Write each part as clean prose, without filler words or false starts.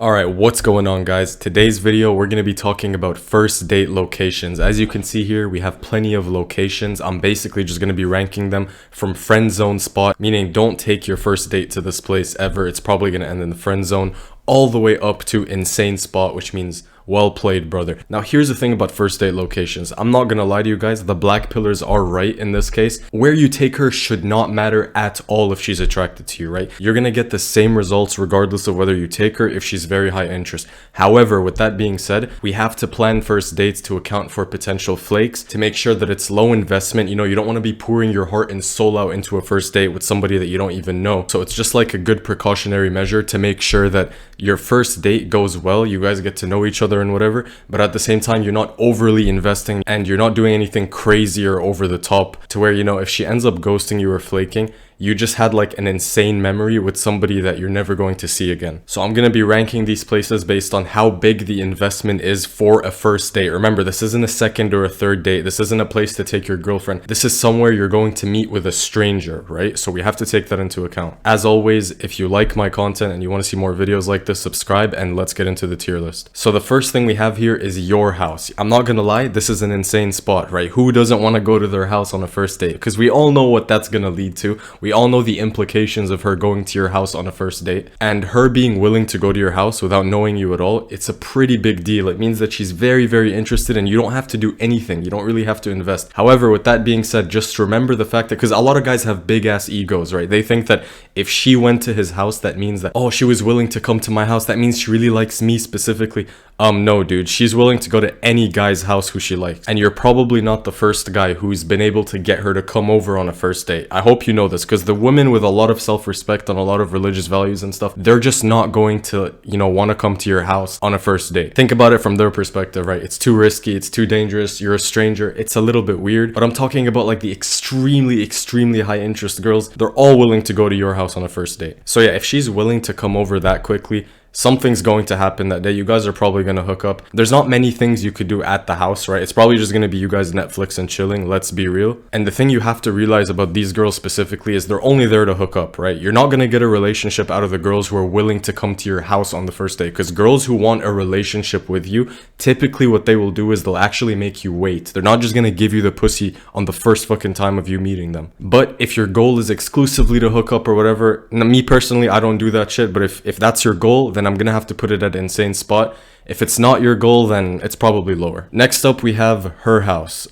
Alright, what's going on guys? Today's video we're going to be talking about first date locations. As you can see here, we have plenty of locations. I'm basically just going to be ranking them from friend zone spot, meaning don't take your first date to this place ever. It's probably going to end in the friend zone, all the way up to insane spot, which means well played, brother. Now, here's the thing about first date locations. I'm not gonna lie to you guys, the black pillars are right in this case. Where you take her should not matter at all if she's attracted to you, right? You're gonna get the same results regardless of whether you take her if she's very high interest. However, with that being said, we have to plan first dates to account for potential flakes, to make sure that it's low investment. You know, you don't want to be pouring your heart and soul out into a first date with somebody that you don't even know. So it's just like a good precautionary measure to make sure that your first date goes well, you guys get to know each other and whatever, but at the same time you're not overly investing and you're not doing anything crazy or over the top to where, you know, if she ends up ghosting you or flaking, you just had like an insane memory with somebody that you're never going to see again. So I'm going to be ranking these places based on how big the investment is for a first date. Remember, this isn't a second or a third date. This isn't a place to take your girlfriend. This is somewhere you're going to meet with a stranger, right? So we have to take that into account. As always, if you like my content and you want to see more videos like this, subscribe and let's get into the tier list. So the first thing we have here is your house. I'm not going to lie, this is an insane spot, right? Who doesn't want to go to their house on a first date? Because we all know what that's going to lead to. We all know the implications of her going to your house on a first date, and her being willing to go to your house without knowing you at all. It's a pretty big deal. It means that she's very, very interested and you don't have to do anything. You don't really have to invest. However, with that being said, just remember the fact that, because a lot of guys have big ass egos, right? They think that if she went to his house, that means that, oh, she was willing to come to my house, that means she really likes me specifically. No, dude, she's willing to go to any guy's house who she likes. And you're probably not the first guy who's been able to get her to come over on a first date. I hope you know this, because the women with a lot of self-respect and a lot of religious values and stuff, they're just not going to, you know, want to come to your house on a first date. Think about it from their perspective, right? It's too risky, it's too dangerous, you're a stranger, it's a little bit weird. But I'm talking about like the extremely, extremely high interest girls. They're all willing to go to your house on a first date. So yeah, if she's willing to come over that quickly, something's going to happen that day. You guys are probably going to hook up. There's not many things you could do at the house, right? It's probably just going to be you guys Netflix and chilling, let's be real. And the thing you have to realize about these girls specifically is they're only there to hook up, right? You're not going to get a relationship out of the girls who are willing to come to your house on the first date, because girls who want a relationship with you, typically what they will do is they'll actually make you wait. They're not just going to give you the pussy on the first fucking time of you meeting them. But if your goal is exclusively to hook up or whatever, me personally, I don't do that shit, but if that's your goal, then I'm going to have to put it at an insane spot. If it's not your goal, then it's probably lower. Next up, we have her house.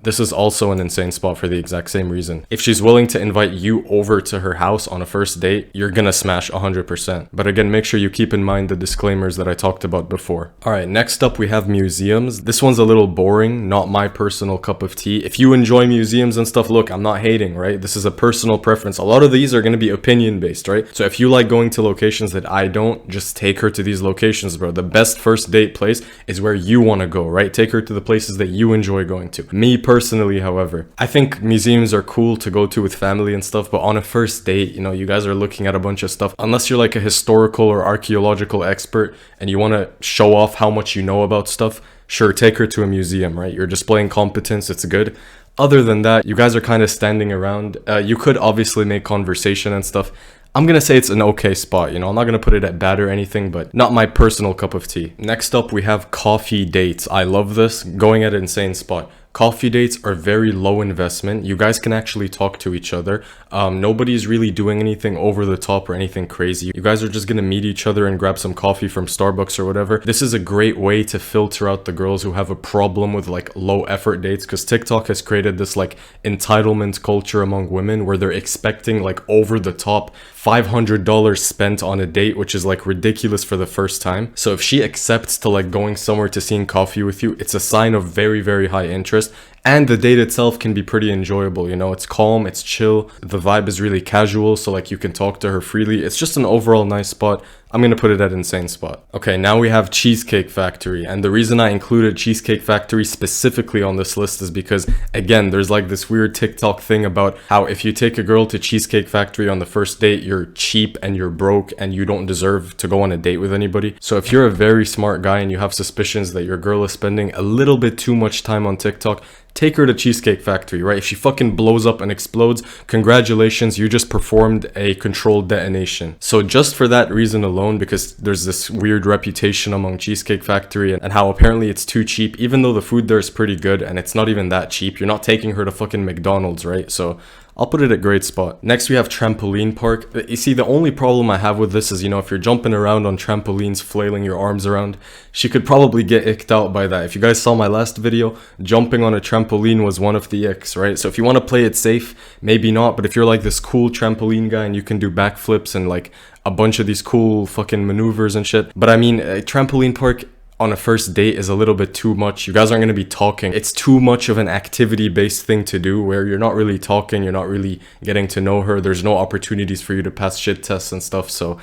This is also an insane spot for the exact same reason. If she's willing to invite you over to her house on a first date, you're gonna smash 100%. But again, make sure you keep in mind the disclaimers that I talked about before. Alright, next up we have museums. This one's a little boring, not my personal cup of tea. If you enjoy museums and stuff, look, I'm not hating, right? This is a personal preference. A lot of these are gonna be opinion based, right? So if you like going to locations that I don't, just take her to these locations, bro. The best first date place is where you wanna go, right? Take her to the places that you enjoy going to. Me personally, however, I think museums are cool to go to with family and stuff, but on a first date, you know, you guys are looking at a bunch of stuff. Unless you're like a historical or archaeological expert and you want to show off how much you know about stuff, sure, take her to a museum, right? You're displaying competence, it's good. Other than that, you guys are kind of standing around. You could obviously make conversation and stuff. I'm gonna say it's an okay spot, you know, I'm not gonna put it at bad or anything, but not my personal cup of tea. Next up, we have coffee dates. I love this, going at an insane spot. Coffee dates are very low investment. You guys can actually talk to each other. Nobody's really doing anything over the top or anything crazy. You guys are just gonna meet each other and grab some coffee from Starbucks or whatever. This is a great way to filter out the girls who have a problem with like low effort dates, because TikTok has created this like entitlement culture among women where they're expecting like over the top $500 spent on a date, which is like ridiculous for the first time. So if she accepts to like going somewhere to seeing coffee with you, it's a sign of very, very high interest. And the date itself can be pretty enjoyable, you know, it's calm, it's chill, the vibe is really casual, so like you can talk to her freely. It's just an overall nice spot. I'm gonna put it at insane spot. Okay, now we have Cheesecake Factory, and the reason I included Cheesecake Factory specifically on this list is because, again, there's like this weird TikTok thing about how if you take a girl to Cheesecake Factory on the first date, you're cheap and you're broke and you don't deserve to go on a date with anybody. So if you're a very smart guy and you have suspicions that your girl is spending a little bit too much time on TikTok, take her to Cheesecake Factory, right? If she fucking blows up and explodes, congratulations, you just performed a controlled detonation. So just for that reason alone, because there's this weird reputation among Cheesecake Factory and how apparently it's too cheap, even though the food there is pretty good and it's not even that cheap, you're not taking her to fucking McDonald's, right? So I'll put it at great spot. Next, we have trampoline park. You see, the only problem I have with this is, you know, if you're jumping around on trampolines, flailing your arms around, she could probably get icked out by that. If you guys saw my last video, jumping on a trampoline was one of the icks, right? So if you want to play it safe, maybe not. But if you're like this cool trampoline guy and you can do backflips and like a bunch of these cool fucking maneuvers and shit. But I mean, a trampoline park on a first date is a little bit too much. You guys aren't going to be talking. It's too much of an activity-based thing to do where you're not really talking, you're not really getting to know her. There's no opportunities for you to pass shit tests and stuff. So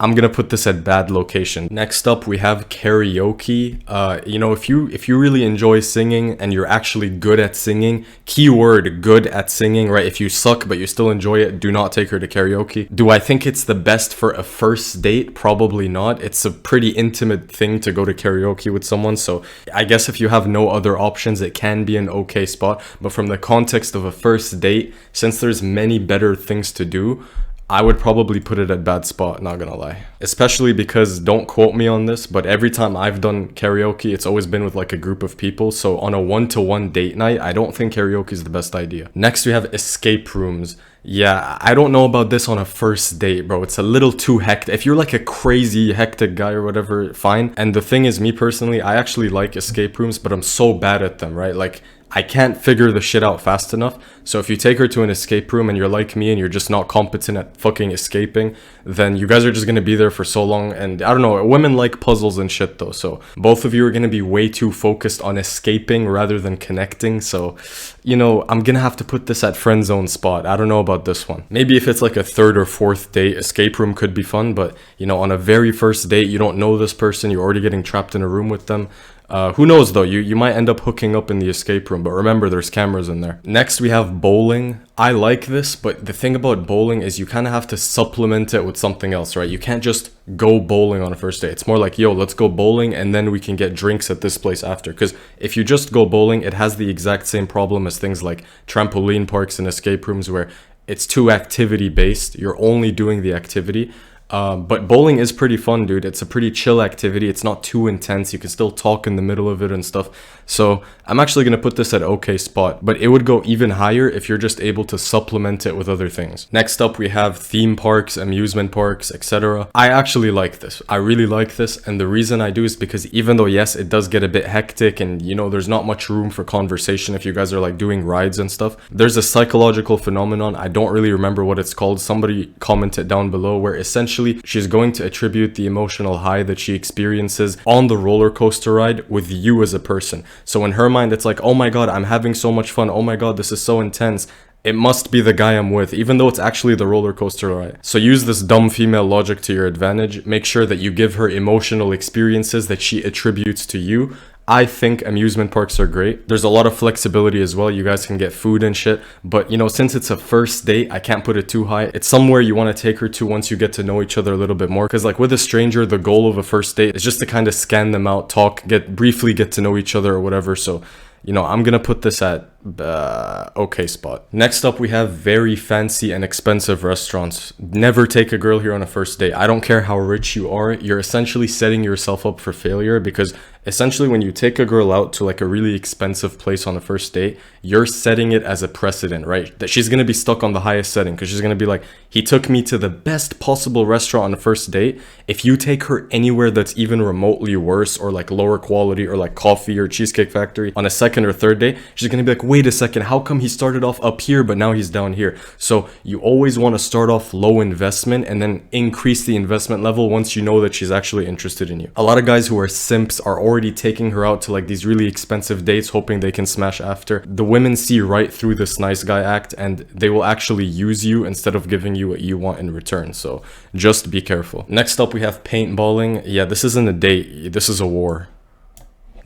I'm gonna put this at bad location. Next up, we have karaoke. You know, if you really enjoy singing and you're actually good at singing, keyword good at singing, right? If you suck but you still enjoy it, do not take her to karaoke. Do I think it's the best for a first date? Probably not. It's a pretty intimate thing to go to karaoke with someone, so I guess if you have no other options, it can be an okay spot. But from the context of a first date, since there's many better things to do, I would probably put it at bad spot, not gonna lie. Especially because, don't quote me on this, but every time I've done karaoke, it's always been with like a group of people. So on a one-to-one date night, I don't think karaoke is the best idea. Next, we have escape rooms. Yeah, I don't know about this on a first date, bro. It's a little too hectic. If you're like a crazy hectic guy or whatever, fine. And the thing is, me personally, I actually like escape rooms, but I'm so bad at them, right? Like, I can't figure the shit out fast enough. So if you take her to an escape room and you're like me and you're just not competent at fucking escaping, then you guys are just gonna be there for so long. And I don't know, women like puzzles and shit though. So both of you are gonna be way too focused on escaping rather than connecting. So, you know, I'm gonna have to put this at friend zone spot. I don't know about this one. Maybe if it's like a third or fourth date, escape room could be fun. But, you know, on a very first date, you don't know this person, you're already getting trapped in a room with them. Who knows though, you might end up hooking up in the escape room, but remember there's cameras in there. Next we have bowling. I like this, but the thing about bowling is you kind of have to supplement it with something else, right? You can't just go bowling on a first date. It's more like, yo, let's go bowling and then we can get drinks at this place after. Because if you just go bowling, it has the exact same problem as things like trampoline parks and escape rooms where it's too activity based. You're only doing the activity. But bowling is pretty fun, dude. It's a pretty chill activity. It's not too intense. You can still talk in the middle of it and stuff. So I'm actually going to put this at okay spot, but it would go even higher if you're just able to supplement it with other things. Next up, we have theme parks, amusement parks, etc. I actually like this. I really like this. And the reason I do is because even though, yes, it does get a bit hectic and, you know, there's not much room for conversation if you guys are like doing rides and stuff, there's a psychological phenomenon. I don't really remember what it's called. Somebody comment it down below, where essentially she's going to attribute the emotional high that she experiences on the roller coaster ride with you as a person. So in her mind, it's like, oh my god, I'm having so much fun. Oh my god, this is so intense. It must be the guy I'm with, even though it's actually the roller coaster ride. So use this dumb female logic to your advantage. Make sure that you give her emotional experiences that she attributes to you. I think amusement parks are great. There's a lot of flexibility as well. You guys can get food and shit. But, you know, since it's a first date, I can't put it too high. It's somewhere you want to take her to once you get to know each other a little bit more. Because, like, with a stranger, the goal of a first date is just to kind of scan them out, talk, briefly get to know each other or whatever. So, you know, I'm gonna put this at okay spot. Next up, we have very fancy and expensive restaurants. Never take a girl here on a first date. I don't care how rich you are. You're essentially setting yourself up for failure, because essentially when you take a girl out to like a really expensive place on a first date, you're setting it as a precedent, right? That she's gonna be stuck on the highest setting, because she's gonna be like, he took me to the best possible restaurant on a first date. If you take her anywhere that's even remotely worse or like lower quality or like coffee or Cheesecake Factory on a second or third date, she's gonna be like, wait a second, how come he started off up here but now he's down here? So you always want to start off low investment and then increase the investment level once you know that she's actually interested in you. A lot of guys who are simps are already taking her out to like these really expensive dates hoping they can smash after. The women see right through this nice guy act and they will actually use you instead of giving you what you want in return. So just be careful. Next up, we have paintballing. Yeah, this isn't a date, this is a war.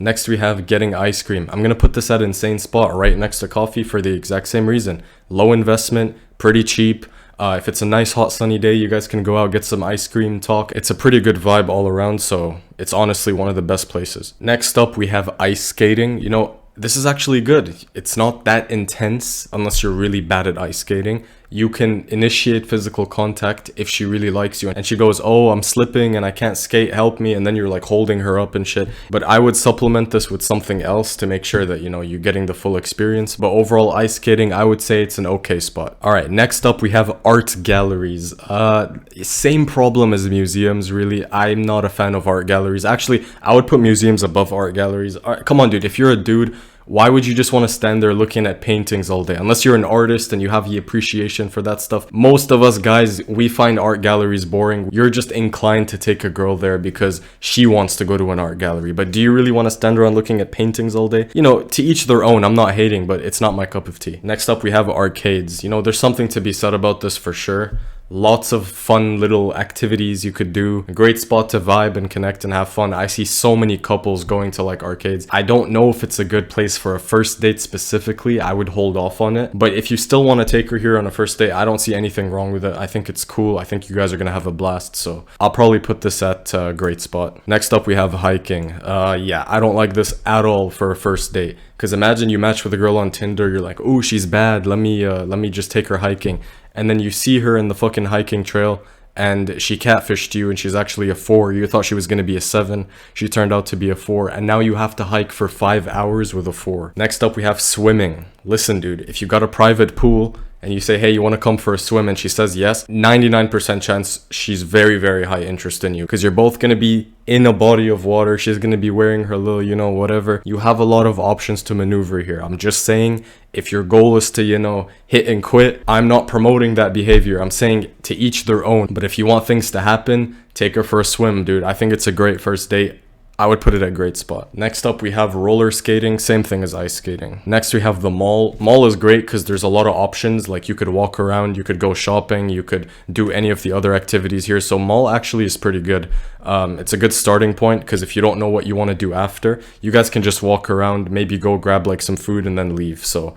Next, we have getting ice cream. I'm gonna put this at insane spot right next to coffee for the exact same reason. Low investment, pretty cheap. If it's a nice hot sunny day, you guys can go out, get some ice cream, talk. It's a pretty good vibe all around, so it's honestly one of the best places. Next up, we have ice skating. You know, this is actually good. It's not that intense unless you're really bad at ice skating. You can initiate physical contact if she really likes you and she goes, oh, I'm slipping and I can't skate, help me, and then you're like holding her up and shit. But I would supplement this with something else to make sure that, you know, you're getting the full experience. But overall, ice skating, I would say it's an okay spot. All right, next up we have art galleries. Same problem as museums, really. I'm not a fan of art galleries. Actually, I would put museums above art galleries. Come on, dude, if you're a dude, why would you just want to stand there looking at paintings all day? Unless you're an artist and you have the appreciation for that stuff. Most of us guys, we find art galleries boring. You're just inclined to take a girl there because she wants to go to an art gallery. But do you really want to stand around looking at paintings all day? You know, to each their own. I'm not hating, but it's not my cup of tea. Next up, we have arcades. You know, there's something to be said about this for sure. Lots of fun little activities you could do. A great spot to vibe and connect and have fun. I see so many couples going to like arcades. I don't know if it's a good place for a first date specifically. I would hold off on it. But if you still want to take her here on a first date, I don't see anything wrong with it. I think it's cool. I think you guys are going to have a blast. So I'll probably put this at a great spot. Next up, we have hiking. Yeah, I don't like this at all for a first date. Because imagine you match with a girl on Tinder. You're like, oh, she's bad. Let me just take her hiking. And then you see her in the fucking hiking trail and she catfished you and she's actually a 4. You thought she was going to be a 7. She turned out to be a 4. And now you have to hike for 5 hours with a 4. Next up, we have swimming. Listen, dude, if you got a private pool and you say, hey, you want to come for a swim? And she says yes, 99% chance she's very, very high interest in you. Because you're both going to be in a body of water. She's going to be wearing her little, you know, whatever. You have a lot of options to maneuver here. I'm just saying, if your goal is to, you know, hit and quit, I'm not promoting that behavior. I'm saying to each their own. But if you want things to happen, take her for a swim, dude. I think it's a great first date. I would put it at a great spot. Next up, we have roller skating. Same thing as ice skating. Next, we have the mall. Mall is great because there's a lot of options. Like you could walk around, you could go shopping, you could do any of the other activities here. So mall actually is pretty good. It's a good starting point because if you don't know what you want to do after, you guys can just walk around, maybe go grab like some food and then leave. So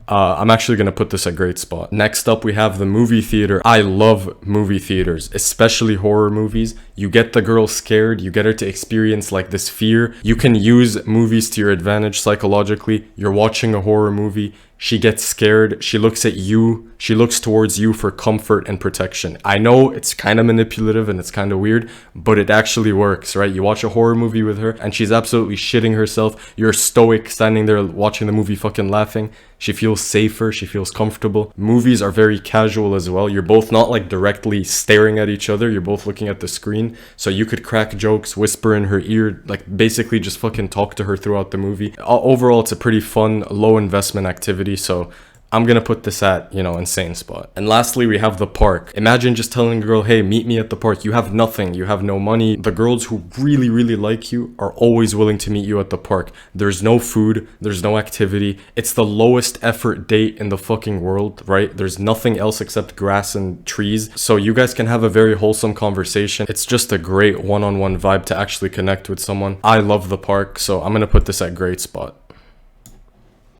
I'm actually going to put this at a great spot. Next up, we have the movie theater. I love movie theaters, especially horror movies. You get the girl scared. You get her to experience like this fear. You can use movies to your advantage psychologically. You're watching a horror movie. She gets scared. She looks at you. She looks towards you for comfort and protection. I know it's kind of manipulative and it's kind of weird, but it actually works, right? You watch a horror movie with her and she's absolutely shitting herself. You're stoic, standing there watching the movie fucking laughing. She feels safer. She feels comfortable. Movies are very casual as well. You're both not like directly staring at each other. You're both looking at the screen. So you could crack jokes, whisper in her ear, like basically just fucking talk to her throughout the movie. Overall, it's a pretty fun, low investment activity. So I'm gonna put this at, you know, insane spot. And lastly, we have the park. Imagine just telling a girl, hey, meet me at the park. You have nothing. You have no money. The girls who really, really like you are always willing to meet you at the park. There's no food. There's no activity. It's the lowest effort date in the fucking world, right? There's nothing else except grass and trees. So you guys can have a very wholesome conversation. It's just a great one-on-one vibe to actually connect with someone. I love the park, so I'm gonna put this at great spot.